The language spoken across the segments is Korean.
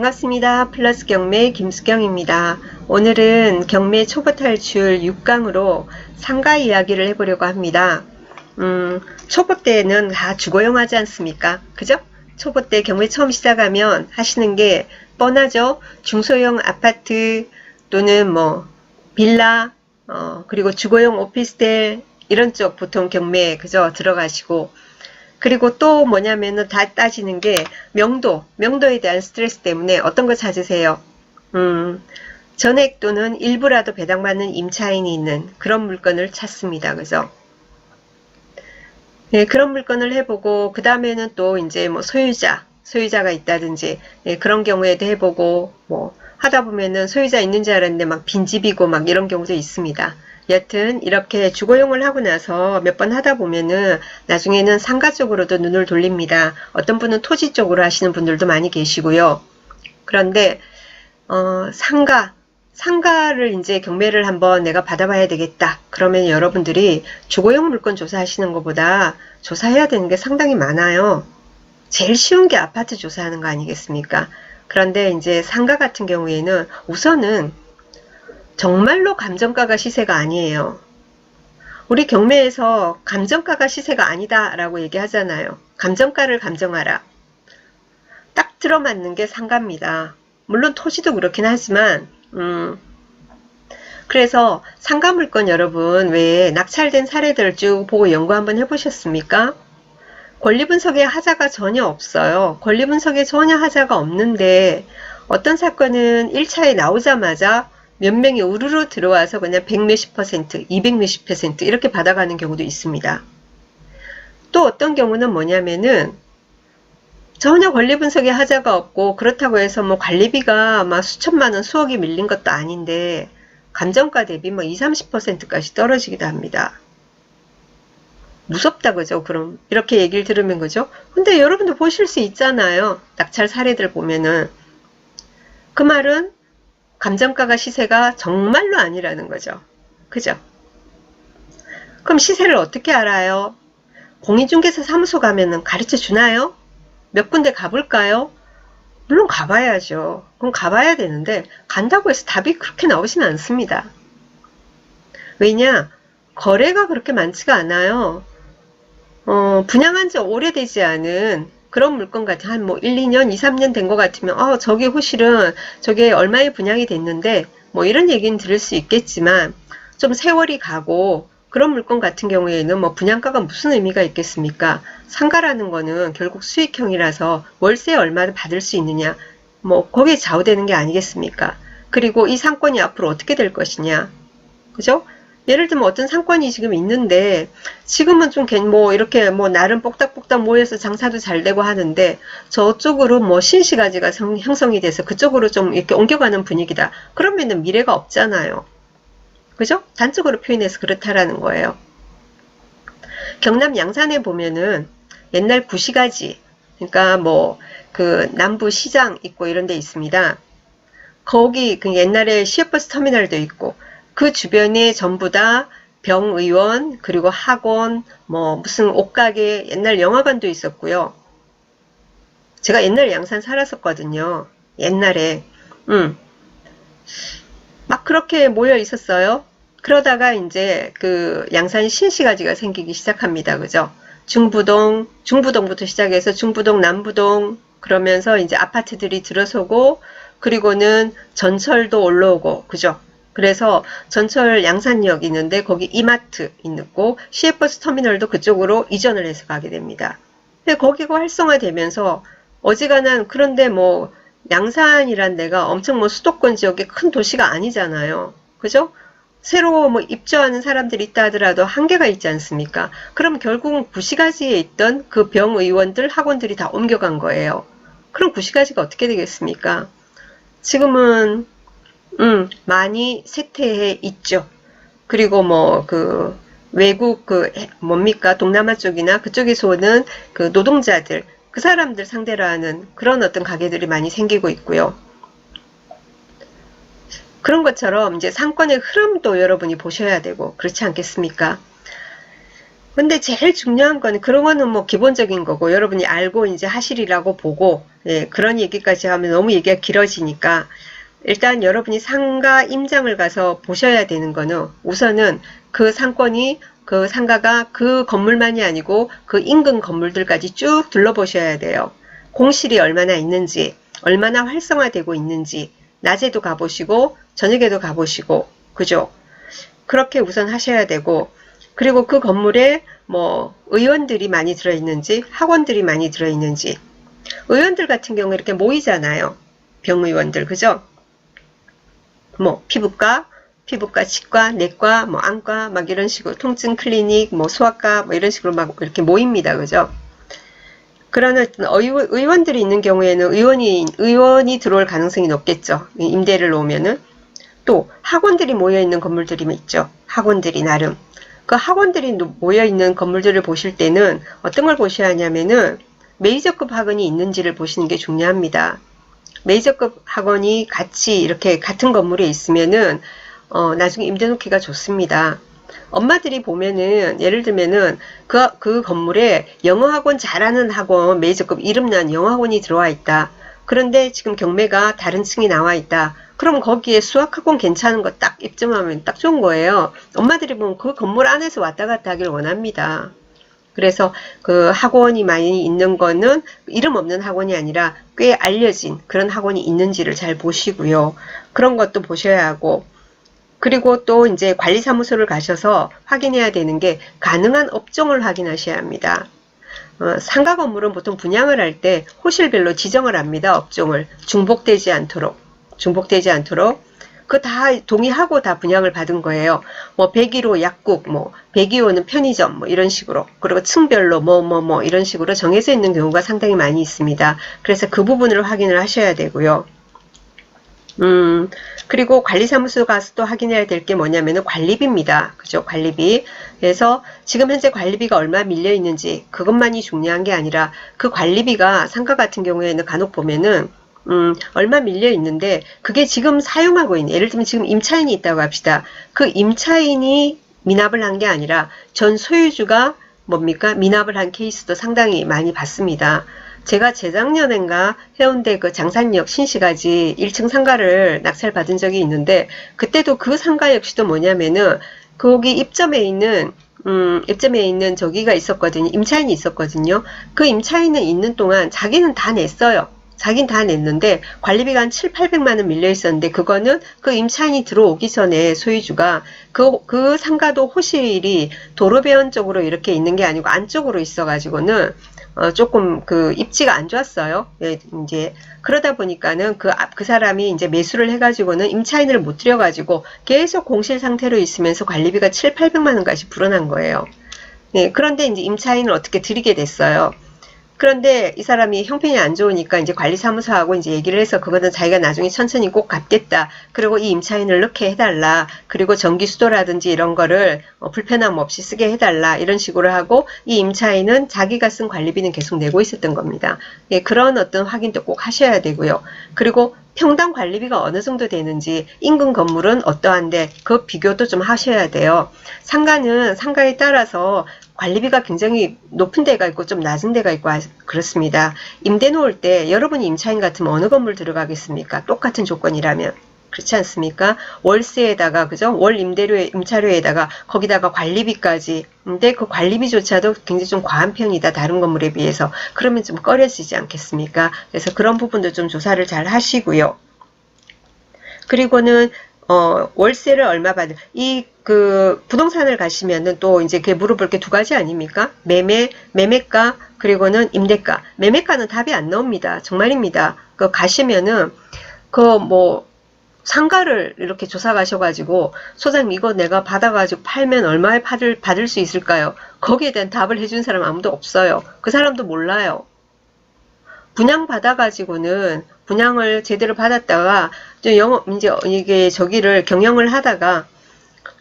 반갑습니다. 플러스 경매 김수경입니다. 오늘은 경매 초보 탈출 6강으로 상가 이야기를 해보려고 합니다. 초보 때는 다 주거용 하지 않습니까? 그죠? 초보 때 경매 처음 시작하면 하시는 게 뻔하죠. 중소형 아파트 또는 뭐 빌라, 그리고 주거용 오피스텔 이런 쪽 보통 경매에 그죠? 들어가시고, 그리고 또 뭐냐면은 다 따지는 게 명도에 대한 스트레스 때문에 어떤 거 찾으세요? 전액 또는 일부라도 배당받는 임차인이 있는 그런 물건을 찾습니다. 그죠? 네, 그런 물건을 해보고, 그 다음에는 또 이제 뭐 소유자가 있다든지, 네, 그런 경우에도 해보고, 뭐 하다 보면은 소유자 있는 줄 알았는데 막 빈집이고 막 이런 경우도 있습니다. 여튼 이렇게 주거용을 하고 나서 몇 번 하다 보면은 나중에는 상가 쪽으로도 눈을 돌립니다. 어떤 분은 토지 쪽으로 하시는 분들도 많이 계시고요. 그런데 상가를 이제 경매를 한번 내가 받아봐야 되겠다. 그러면 여러분들이 주거용 물건 조사하시는 것보다 조사해야 되는 게 상당히 많아요. 제일 쉬운 게 아파트 조사하는 거 아니겠습니까? 그런데 이제 상가 같은 경우에는 우선은 정말로 감정가가 시세가 아니에요. 우리 경매에서 감정가가 시세가 아니다 라고 얘기하잖아요. 감정가를 감정하라. 딱 들어맞는 게 상가입니다. 물론 토지도 그렇긴 하지만 그래서 상가 물건 여러분 왜 낙찰된 사례들 쭉 보고 연구 한번 해보셨습니까? 권리분석에 하자가 전혀 없어요. 권리분석에 전혀 하자가 없는데 어떤 사건은 1차에 나오자마자 몇 명이 우르르 들어와서 그냥 100 몇십 퍼센트, 200 몇십 퍼센트 이렇게 받아가는 경우도 있습니다. 또 어떤 경우는 뭐냐면은 전혀 권리분석에 하자가 없고 그렇다고 해서 뭐 관리비가 막 수천만원 수억이 밀린 것도 아닌데 감정가 대비 뭐 20, 30%까지 떨어지기도 합니다. 무섭다 그죠? 그럼 이렇게 얘기를 들으면 그죠? 근데 여러분도 보실 수 있잖아요. 낙찰 사례들 보면은 그 말은 감정가가 시세가 정말로 아니라는 거죠. 그죠? 그럼 시세를 어떻게 알아요? 공인중개사 사무소 가면은 가르쳐 주나요? 몇 군데 가볼까요? 물론 가봐야죠. 그럼 가봐야 되는데 간다고 해서 답이 그렇게 나오진 않습니다. 왜냐? 거래가 그렇게 많지가 않아요. 분양한 지 오래되지 않은 그런 물건 같은 한 뭐 1, 2년, 2, 3년 된 것 같으면 저게 호실은 저게 얼마에 분양이 됐는데 뭐 이런 얘기는 들을 수 있겠지만 좀 세월이 가고 그런 물건 같은 경우에는 뭐 분양가가 무슨 의미가 있겠습니까? 상가라는 거는 결국 수익형이라서 월세 얼마를 받을 수 있느냐 뭐 거기에 좌우되는 게 아니겠습니까? 그리고 이 상권이 앞으로 어떻게 될 것이냐 그죠? 예를 들면 어떤 상권이 지금 있는데 지금은 좀 뭐 이렇게 뭐 나름 뽁닥뽁닥 모여서 장사도 잘 되고 하는데 저쪽으로 뭐 신시가지가 형성이 돼서 그쪽으로 좀 이렇게 옮겨가는 분위기다. 그러면은 미래가 없잖아요. 그죠? 단적으로 표현해서 그렇다라는 거예요. 경남 양산에 보면은 옛날 구시가지 그러니까 뭐 그 남부 시장 있고 이런 데 있습니다. 거기 그 옛날에 시외버스 터미널도 있고 그 주변에 전부 다 병의원 그리고 학원 뭐 무슨 옷가게 옛날 영화관도 있었고요. 제가 옛날에 양산 살았었거든요. 옛날에 막 그렇게 모여 있었어요. 그러다가 이제 그 양산 신시가지가 생기기 시작합니다. 그죠? 중부동부터 시작해서 중부동, 남부동 그러면서 이제 아파트들이 들어서고 그리고는 전철도 올라오고 그죠? 그래서 전철 양산역 있는데 거기 이마트 있고 시외버스 터미널도 그쪽으로 이전을 해서 가게 됩니다. 근데 거기가 활성화되면서 어지간한 그런데 뭐 양산이란 데가 엄청 뭐 수도권 지역의 큰 도시가 아니잖아요. 그죠? 새로 뭐 입주하는 사람들이 있다 하더라도 한계가 있지 않습니까? 그럼 결국은 구시가지에 있던 그 병의원들 학원들이 다 옮겨간 거예요. 그럼 구시가지가 어떻게 되겠습니까? 지금은 많이 쇠퇴해 있죠. 그리고 뭐 그 외국 그 뭡니까 동남아 쪽이나 그쪽에서 오는 그 노동자들 그 사람들 상대로 하는 그런 어떤 가게들이 많이 생기고 있고요. 그런 것처럼 이제 상권의 흐름도 여러분이 보셔야 되고 그렇지 않겠습니까? 근데 제일 중요한 거는 그런 거는 뭐 기본적인 거고 여러분이 알고 이제 하시리라고 보고 예, 그런 얘기까지 하면 너무 얘기가 길어지니까 일단 여러분이 상가 임장을 가서 보셔야 되는 거는 우선은 그 상권이 그 상가가 그 건물만이 아니고 그 인근 건물들까지 쭉 둘러보셔야 돼요. 공실이 얼마나 있는지, 얼마나 활성화되고 있는지, 낮에도 가보시고, 저녁에도 가보시고, 그죠? 그렇게 우선 하셔야 되고, 그리고 그 건물에 뭐 의원들이 많이 들어있는지, 학원들이 많이 들어있는지, 의원들 같은 경우 이렇게 모이잖아요. 병의원들, 그죠? 뭐 피부과, 치과, 내과, 뭐 안과 막 이런 식으로 통증 클리닉, 뭐 소아과 뭐 이런 식으로 막 이렇게 모입니다. 그죠? 그러나 의원들이 있는 경우에는 의원이 들어올 가능성이 높겠죠. 임대를 놓으면은 또 학원들이 모여 있는 건물들이 있죠. 학원들이 나름 그 학원들이 모여 있는 건물들을 보실 때는 어떤 걸 보셔야 하냐면은 메이저급 학원이 있는지를 보시는 게 중요합니다. 메이저급 학원이 같이 이렇게 같은 건물에 있으면은 나중에 임대 놓기가 좋습니다. 엄마들이 보면은 예를 들면은 그 건물에 영어학원 잘하는 학원 메이저급 이름난 영어학원이 들어와 있다. 그런데 지금 경매가 다른 층이 나와 있다. 그럼 거기에 수학학원 괜찮은 거 딱 입점하면 딱 좋은 거예요. 엄마들이 보면 그 건물 안에서 왔다 갔다 하길 원합니다. 그래서 그 학원이 많이 있는 거는 이름 없는 학원이 아니라 꽤 알려진 그런 학원이 있는지를 잘 보시고요. 그런 것도 보셔야 하고 그리고 또 이제 관리사무소를 가셔서 확인해야 되는 게 가능한 업종을 확인하셔야 합니다. 상가 건물은 보통 분양을 할 때 호실별로 지정을 합니다. 업종을 중복되지 않도록 그 다 동의하고 다 분양을 받은 거예요. 뭐 101호 약국, 뭐 102호는 편의점, 뭐 이런 식으로 그리고 층별로 뭐 이런 식으로 정해져 있는 경우가 상당히 많이 있습니다. 그래서 그 부분을 확인을 하셔야 되고요. 그리고 관리사무소 가서 또 확인해야 될 게 뭐냐면은 관리비입니다. 그죠? 관리비. 그래서 지금 현재 관리비가 얼마 밀려 있는지 그것만이 중요한 게 아니라 그 관리비가 상가 같은 경우에는 간혹 보면은 얼마 밀려 있는데 그게 지금 사용하고 있는 예를 들면 지금 임차인이 있다고 합시다. 그 임차인이 미납을 한 게 아니라 전 소유주가 뭡니까? 미납을 한 케이스도 상당히 많이 봤습니다. 제가 재작년인가 해운대 그 장산역 신시가지 1층 상가를 낙찰받은 적이 있는데 그때도 그 상가 역시도 뭐냐면은 거기 입점에 있는 저기가 있었거든요. 임차인이 있었거든요. 그 임차인은 있는 동안 자기는 다 냈어요. 자긴 다 냈는데 관리비가 한 7, 800만 원 밀려 있었는데 그거는 그 임차인이 들어오기 전에 소유주가 그 상가도 호실이 도로변 쪽으로 이렇게 있는 게 아니고 안쪽으로 있어 가지고는 조금 그 입지가 안 좋았어요. 예, 이제 그러다 보니까는 그 사람이 이제 매수를 해가지고는 임차인을 못 들여가지고 계속 공실 상태로 있으면서 관리비가 7, 800만 원까지 불어난 거예요. 예, 그런데 이제 임차인을 어떻게 드리게 됐어요. 그런데 이 사람이 형편이 안 좋으니까 이제 관리사무소하고 이제 얘기를 해서 그거는 자기가 나중에 천천히 꼭 갚겠다. 그리고 이 임차인을 넣게 해달라. 그리고 전기수도라든지 이런 거를 불편함 없이 쓰게 해달라. 이런 식으로 하고 이 임차인은 자기가 쓴 관리비는 계속 내고 있었던 겁니다. 예, 그런 어떤 확인도 꼭 하셔야 되고요. 그리고 평당 관리비가 어느 정도 되는지 인근 건물은 어떠한데 그 비교도 좀 하셔야 돼요. 상가는 상가에 따라서 관리비가 굉장히 높은 데가 있고 좀 낮은 데가 있고 그렇습니다. 임대 놓을 때 여러분이 임차인 같으면 어느 건물 들어가겠습니까? 똑같은 조건이라면. 그렇지 않습니까? 월세에다가 그죠? 월 임차료에다가 거기다가 관리비까지. 근데 그 관리비조차도 굉장히 좀 과한 편이다. 다른 건물에 비해서. 그러면 좀 꺼려지지 않겠습니까? 그래서 그런 부분도 좀 조사를 잘 하시고요. 그리고는 월세를 얼마 받을 그 부동산을 가시면은 또 이제 그 물어볼 게 두 가지 아닙니까? 매매가 그리고는 임대가. 매매가는 답이 안 나옵니다. 정말입니다. 그 가시면은 그 뭐 상가를 이렇게 조사 가셔가지고 소장님 이거 내가 받아가지고 팔면 얼마에 받을 수 있을까요? 거기에 대한 답을 해준 사람 아무도 없어요. 그 사람도 몰라요. 분양 받아가지고는 분양을 제대로 받았다가 이제 이게 저기를 경영을 하다가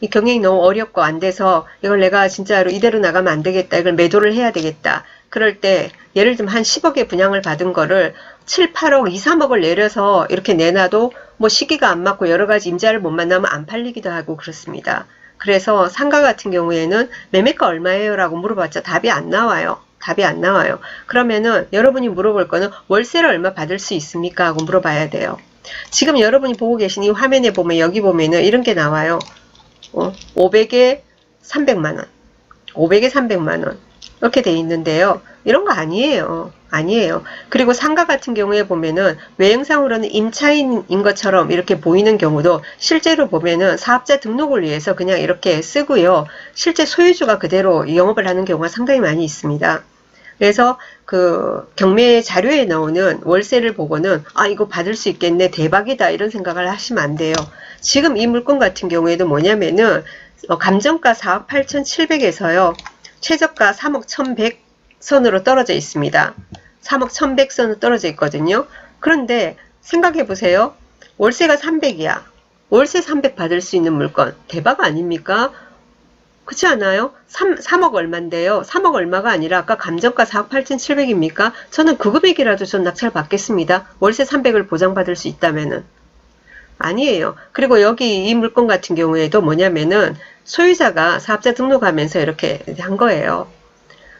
이 경영이 너무 어렵고 안 돼서 이걸 내가 진짜로 이대로 나가면 안 되겠다. 이걸 매도를 해야 되겠다. 그럴 때 예를 들면 한 10억의 분양을 받은 거를 7, 8억, 2, 3억을 내려서 이렇게 내놔도 뭐 시기가 안 맞고 여러 가지 임자를 못 만나면 안 팔리기도 하고 그렇습니다. 그래서 상가 같은 경우에는 매매가 얼마예요? 라고 물어봤자 답이 안 나와요. 답이 안 나와요. 그러면은 여러분이 물어볼 거는 월세를 얼마 받을 수 있습니까? 하고 물어봐야 돼요. 지금 여러분이 보고 계신 이 화면에 보면 여기 보면은 이런 게 나와요. 500에 300만원. 500에 300만원. 이렇게 돼 있는데요. 이런 거 아니에요. 아니에요. 그리고 상가 같은 경우에 보면은 외형상으로는 임차인인 것처럼 이렇게 보이는 경우도 실제로 보면은 사업자 등록을 위해서 그냥 이렇게 쓰고요. 실제 소유주가 그대로 영업을 하는 경우가 상당히 많이 있습니다. 그래서 그 경매 자료에 나오는 월세를 보고는 아 이거 받을 수 있겠네 대박이다 이런 생각을 하시면 안 돼요. 지금 이 물건 같은 경우에도 뭐냐면은 감정가 4억 8,700에서요. 최저가 3억 1,100 선으로 떨어져 있습니다. 3억 1,100 선으로 떨어져 있거든요. 그런데 생각해 보세요. 월세가 300이야. 월세 300 받을 수 있는 물건 대박 아닙니까? 그렇지 않아요? 3억 얼마인데요. 3억 얼마가 아니라 아까 감정가 4억 8,700입니까? 저는 그 금액이라도 전 낙찰 받겠습니다. 월세 300을 보장받을 수 있다면은. 아니에요. 그리고 여기 이 물건 같은 경우에도 뭐냐면은 소유자가 사업자 등록하면서 이렇게 한 거예요.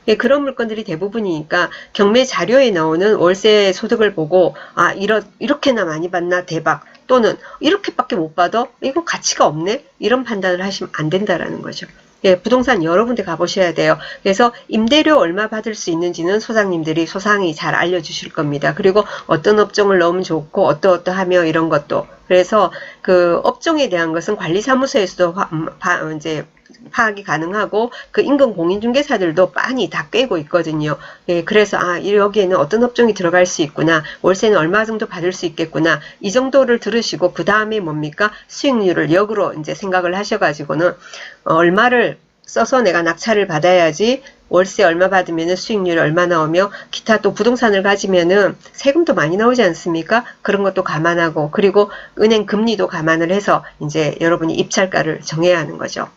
예, 그런 물건들이 대부분이니까 경매 자료에 나오는 월세 소득을 보고 아 이렇게나 많이 받나 대박 또는 이렇게밖에 못 받아? 이거 가치가 없네? 이런 판단을 하시면 안 된다라는 거죠. 예, 부동산 여러 군데 가보셔야 돼요. 그래서 임대료 얼마 받을 수 있는지는 소장님들이 소상히 잘 알려주실 겁니다. 그리고 어떤 업종을 넣으면 좋고 어떠하며 이런 것도. 그래서 그 업종에 대한 것은 관리사무소에서도 이제 파악이 가능하고 그 인근 공인중개사들도 많이 다 꿰고 있거든요. 예, 그래서 아 여기에는 어떤 업종이 들어갈 수 있구나. 월세는 얼마 정도 받을 수 있겠구나. 이 정도를 들으시고 그 다음에 뭡니까? 수익률을 역으로 이제 생각을 하셔가지고는 얼마를 써서 내가 낙찰을 받아야지 월세 얼마 받으면 수익률이 얼마 나오며 기타 또 부동산을 가지면은 세금도 많이 나오지 않습니까? 그런 것도 감안하고 그리고 은행 금리도 감안을 해서 이제 여러분이 입찰가를 정해야 하는 거죠.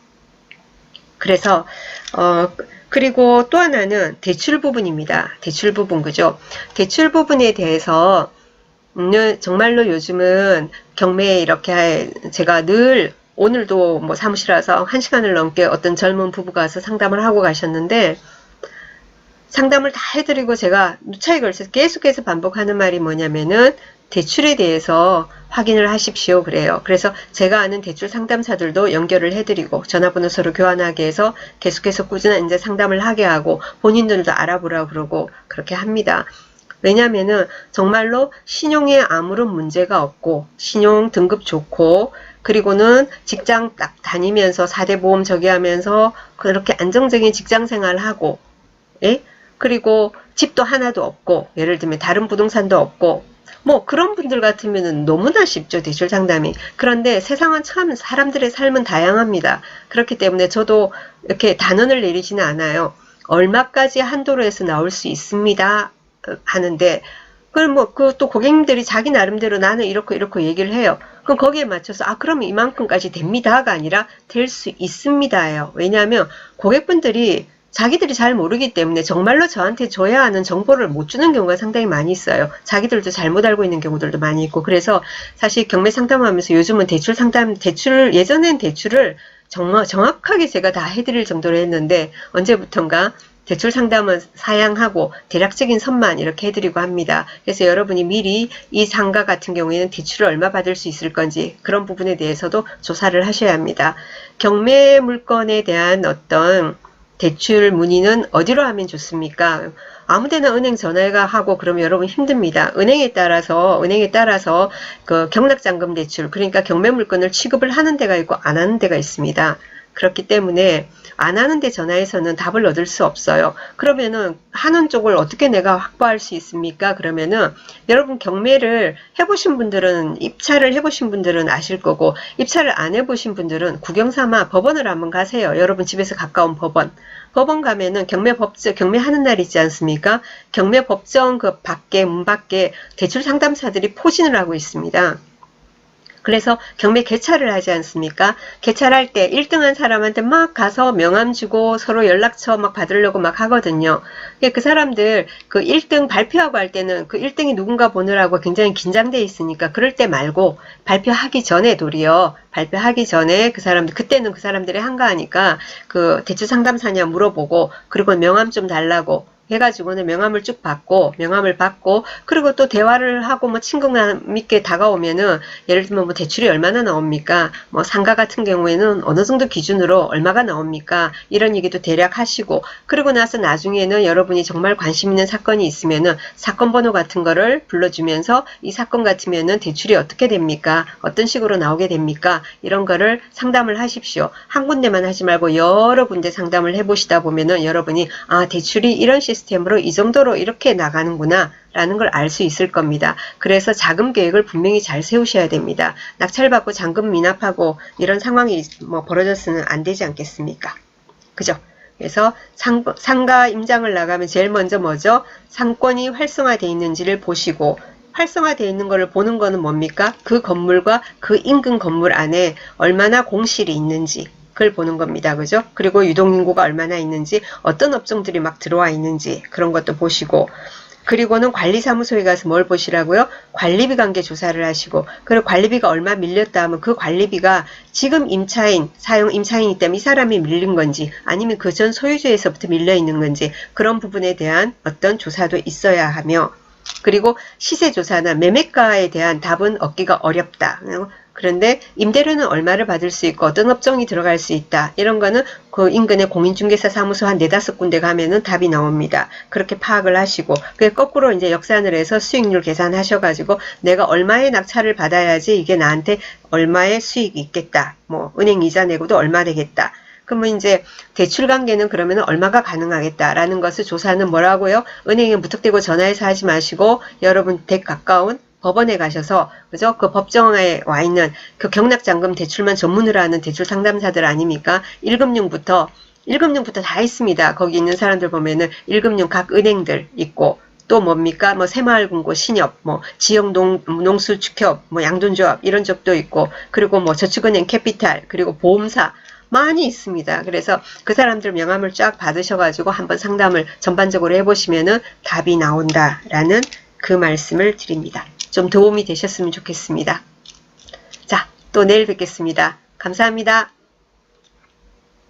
그래서 그리고 또 하나는 대출 부분입니다. 대출 부분 그죠? 대출 부분에 대해서 정말로 요즘은 경매에 이렇게 제가 늘 오늘도 뭐 사무실 와서 1시간을 넘게 어떤 젊은 부부가 와서 상담을 하고 가셨는데 상담을 다 해드리고 제가 누차에 걸쳐서 계속해서 반복하는 말이 뭐냐면은 대출에 대해서 확인을 하십시오 그래요. 그래서 제가 아는 대출 상담사들도 연결을 해드리고 전화번호 서로 교환하게 해서 계속해서 꾸준한 이제 상담을 하게 하고 본인들도 알아보라고 그러고 그렇게 합니다. 왜냐면은 정말로 신용에 아무런 문제가 없고 신용 등급 좋고 그리고는 직장 딱 다니면서 4대 보험 저기 하면서 그렇게 안정적인 직장 생활을 하고 예? 그리고 집도 하나도 없고 예를 들면 다른 부동산도 없고 뭐 그런 분들 같으면 너무나 쉽죠 대출 상담이. 그런데 세상은 참 사람들의 삶은 다양합니다. 그렇기 때문에 저도 이렇게 단언을 내리지는 않아요. 얼마까지 한도로 해서 나올 수 있습니다 하는데 그럼 뭐 그 또 고객님들이 자기 나름대로 나는 이렇게 얘기를 해요. 그럼 거기에 맞춰서 아 그러면 이만큼까지 됩니다가 아니라 될 수 있습니다예요. 왜냐하면 고객분들이 자기들이 잘 모르기 때문에 정말로 저한테 줘야 하는 정보를 못 주는 경우가 상당히 많이 있어요. 자기들도 잘못 알고 있는 경우들도 많이 있고 그래서 사실 경매 상담하면서 요즘은 예전엔 대출을 정말 정확하게 제가 다 해드릴 정도로 했는데 언제부턴가 대출 상담은 사양하고 대략적인 선만 이렇게 해드리고 합니다. 그래서 여러분이 미리 이 상가 같은 경우에는 대출을 얼마 받을 수 있을 건지 그런 부분에 대해서도 조사를 하셔야 합니다. 경매 물건에 대한 어떤 대출 문의는 어디로 하면 좋습니까? 아무데나 은행 전화가 하고 그러면 여러분 힘듭니다. 은행에 따라서 그 경락잔금 대출 그러니까 경매 물건을 취급을 하는 데가 있고 안 하는 데가 있습니다. 그렇기 때문에 안 하는데 전화해서는 답을 얻을 수 없어요. 그러면은 하는 쪽을 어떻게 내가 확보할 수 있습니까? 그러면은 여러분 경매를 해보신 분들은 입찰을 해보신 분들은 아실 거고 입찰을 안 해보신 분들은 구경삼아 법원을 한번 가세요. 여러분 집에서 가까운 법원 가면은 경매하는 날 있지 않습니까? 경매 법정 그 밖에 문 밖에 대출 상담사들이 포진을 하고 있습니다. 그래서 경매 개찰을 하지 않습니까? 개찰할 때 1등한 사람한테 막 가서 명함 주고 서로 연락처 막 받으려고 막 하거든요. 그 사람들 그 1등 발표하고 할 때는 그 1등이 누군가 보느라고 굉장히 긴장돼 있으니까 그럴 때 말고 발표하기 전에 도리어 발표하기 전에 그 사람들 그때는 그 사람들이 한가하니까 그 대출 상담사냐 물어보고 그리고 명함 좀 달라고 해가지고는 명함을 쭉 받고 명함을 받고 그리고 또 대화를 하고 뭐 친근감 있게 다가오면은 예를 들면 뭐 대출이 얼마나 나옵니까? 뭐 상가 같은 경우에는 어느 정도 기준으로 얼마가 나옵니까? 이런 얘기도 대략 하시고 그리고 나서 나중에는 여러분이 정말 관심 있는 사건이 있으면은 사건 번호 같은 거를 불러주면서 이 사건 같으면은 대출이 어떻게 됩니까? 어떤 식으로 나오게 됩니까? 이런 거를 상담을 하십시오. 한 군데만 하지 말고 여러 군데 상담을 해보시다 보면은 여러분이 아 대출이 이런 시스템으로 이 정도로 이렇게 나가는구나 라는 걸 알 수 있을 겁니다. 그래서 자금 계획을 분명히 잘 세우셔야 됩니다. 낙찰받고 잔금 미납하고 이런 상황이 뭐 벌어졌으면 안 되지 않겠습니까? 그죠? 그래서 상가 임장을 나가면 제일 먼저 뭐죠? 상권이 활성화되어 있는지를 보시고 활성화되어 있는 것을 보는 거는 뭡니까? 그 건물과 그 인근 건물 안에 얼마나 공실이 있는지 그걸 보는 겁니다. 그죠? 그리고 유동인구가 얼마나 있는지 어떤 업종들이 막 들어와 있는지 그런 것도 보시고 그리고는 관리사무소에 가서 뭘 보시라고요? 관리비 관계 조사를 하시고 그리고 관리비가 얼마 밀렸다 하면 그 관리비가 지금 임차인, 사용 임차인이기 때문에 이 사람이 밀린 건지 아니면 그 전 소유주에서부터 밀려 있는 건지 그런 부분에 대한 어떤 조사도 있어야 하며 그리고 시세조사나 매매가에 대한 답은 얻기가 어렵다. 그런데 임대료는 얼마를 받을 수 있고 어떤 업종이 들어갈 수 있다. 이런 거는 그 인근의 공인중개사 사무소 한 4-5군데 가면은 답이 나옵니다. 그렇게 파악을 하시고 그게 거꾸로 이제 역산을 해서 수익률 계산하셔가지고 내가 얼마의 낙찰을 받아야지 이게 나한테 얼마의 수익이 있겠다. 뭐 은행 이자 내고도 얼마 되겠다. 그러면 이제 대출 관계는 그러면 얼마가 가능하겠다라는 것을 조사는 뭐라고요? 은행에 무턱대고 전화해서 하지 마시고 여러분 댁 가까운 법원에 가셔서 그죠? 그 법정에 와 있는 그 경락잔금 대출만 전문으로 하는 대출 상담사들 아닙니까? 1금융부터 다 있습니다. 거기 있는 사람들 보면은 1금융 각 은행들 있고 또 뭡니까? 뭐 새마을금고 신협, 뭐 지역 농수축협, 뭐 양돈조합 이런 쪽도 있고 그리고 뭐 저축은행 캐피탈 그리고 보험사 많이 있습니다. 그래서 그 사람들 명함을 쫙 받으셔가지고 한번 상담을 전반적으로 해보시면은 답이 나온다라는 그 말씀을 드립니다. 좀 도움이 되셨으면 좋겠습니다. 자, 또 내일 뵙겠습니다. 감사합니다.